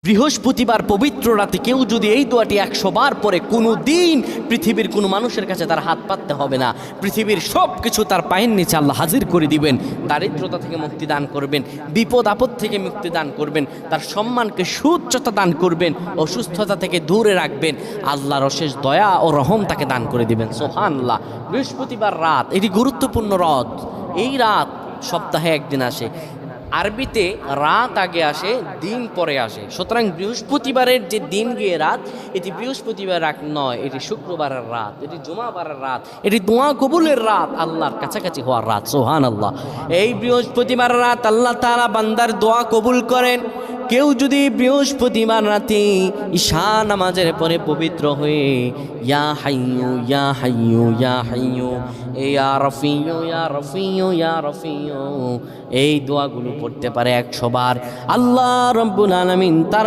বৃহস্পতিবার পবিত্র রাতে কেউ যদি এই দোয়াটি 100 বার পরে কোনো দিন পৃথিবীর কোনো মানুষের কাছে তার হাত পাততে হবে না। পৃথিবীর সব কিছু তার পায়ের নিচে আল্লাহ হাজির করে দিবেন। দারিদ্রতা থেকে মুক্তি দান করবেন, বিপদ আপদ থেকে মুক্তি দান করবেন, তার সম্মানকে সুউচ্চতা দান করবেন, অসুস্থতা থেকে দূরে রাখবেন। আল্লাহর অশেষ দয়া ও রহম তাকে দান করে দিবেন। সুবহানাল্লাহ। বৃহস্পতিবার রাত এটি গুরুত্বপূর্ণ রাত। এই রাত সপ্তাহে একদিন আসে। আরবিতে রাত আগে আসে, দিন পরে আসে। সুতরাং বৃহস্পতিবারের যে দিন গিয়ে রাত, এটি বৃহস্পতিবার রাত নয়, এটি শুক্রবারের রাত, এটি জুমাবারের রাত, এটি দোয়া কবুলের রাত, আল্লাহর কাছাকাছি হওয়ার রাত। সুবহানাল্লাহ। এই বৃহস্পতিবার রাত আল্লাহ তাআলা বান্দার দোয়া কবুল করেন। কেউ যদি বৃহস্পতিবার রাতে ঈশা নামাজের পরে পবিত্র হয়ে ইয়া হাইয়ু ইয়া হাইয়ু ইয়া হাইয়ু ইয়া রফিয়ু ইয়া রফিয়ু ইয়া রফিয়ু এই দোয়াগুলো পড়তে পারে 100 বার, আল্লাহ রাব্বুল আলামিন তার